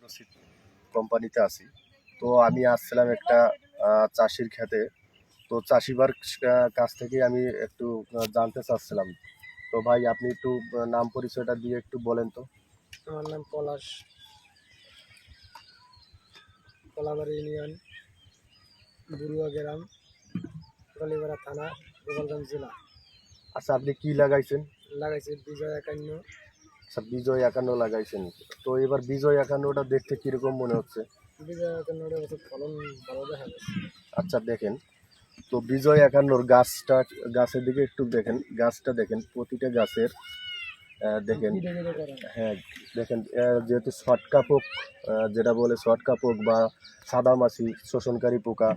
অ্যাগ্রোসিড কোম্পানিতে আছি। তো আমি আসছিলাম একটা চাষির ক্ষেতে। তো চাষিবার কাছ থেকে আমি একটু জানতে চাচ্ছিলাম। তো ভাই আপনি একটু নাম পরিচয়টা দিয়ে একটু বলেন তো। আমার নাম পলাশ, কলাবাড়ি ইউনিয়ন, বুড়ুয়া গ্রাম, কালীপাড়া থানা, গোপালগঞ্জ জেলা। আচ্ছা আপনি কি লাগাইছেন? লাগাইছি বিজয় 51। আচ্ছা বিজয় 51 লাগাইছেন। তো এবার বিজয় 51টা দেখতে কিরকম মনে হচ্ছে? বিজয় 51 বছর ফলন ভালো দেখা যাচ্ছে। আচ্ছা দেখেন, তো বিজয় 51 গাছের দিকে একটু দেখেন, গাছটা দেখেন, প্রতিটা গাছের দেখেন। হ্যাঁ দেখেন, যেহেতু ছটকা পোক, যেটা বলে ছটকা পোক বা সাদামাছি শোষণকারী পোকা,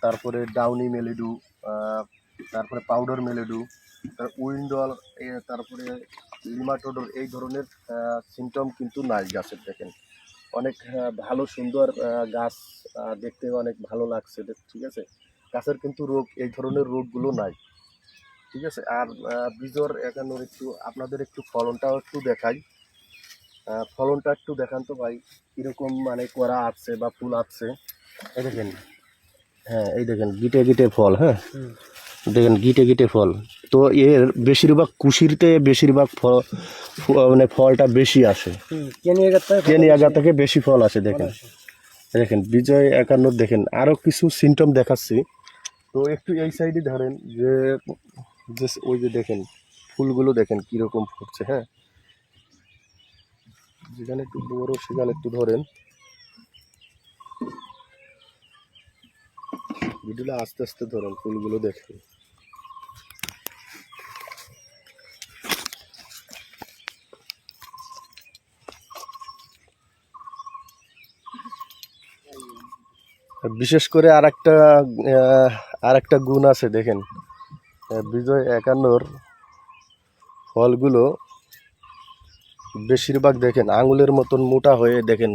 তারপরে ডাউনি মেলেডু, তারপরে পাউডার মেলেডু, উইন্ডল, তারপরে লিমাটোডর, এই ধরনের সিমটম কিন্তু নাই গাছের। দেখেন অনেক ভালো সুন্দর গাছ, দেখতে অনেক ভালো লাগছে, ঠিক আছে। গাছের কিন্তু রোগ, এই ধরনের রোগগুলো নাই, ঠিক আছে। আর বীজর 51 একটু আপনাদের একটু ফলনটাও একটু দেখাই। ফলনটা একটু দেখান তো ভাই, কিরকম মানে করা আছে বা ফুল আছে। এই দেখেন, হ্যাঁ এই দেখেন গিটে গিটে ফল, হ্যাঁ দেখেন গিটে গিটে ফল। তো এর বেশিরভাগ কুশিরতে বেশিরভাগ ফল, মানে ফলটা বেশি আসে, কেনিয়াগা থেকে বেশি ফল আসে। দেখেন দেখেন বিজয় 51 দেখেন। আরও কিছু সিমটম দেখাচ্ছি, তো একটু এই সাইডে ধরেন, যে ওই যে দেখেন ফুলগুলো দেখেন কীরকম ফুটছে। হ্যাঁ যেখানে একটু বড় সেখানে একটু ধরেন, ভিডিওটা আস্তে আস্তে ধরেন, ফুলগুলো দেখেন। বিশেষ করে আরেকটা গুণ আছে দেখেন, বিজয় 51 ফলগুলো বেশিরভাগ দেখেন আঙুলের মতন মোটা হয়ে, দেখেন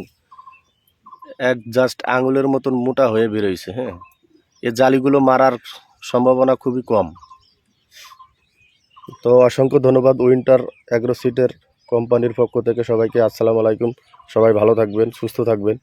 জাস্ট আঙুলের মতন মোটা হয়ে বেরোইছে। হ্যাঁ এ জালিগুলো মারার সম্ভাবনা খুবই কম। তো অসংখ্য ধন্যবাদ উইন্টার অ্যাগ্রোসিডের কোম্পানির পক্ষ থেকে সবাইকে। আসসালামু আলাইকুম, সবাই ভালো থাকবেন, সুস্থ থাকবেন।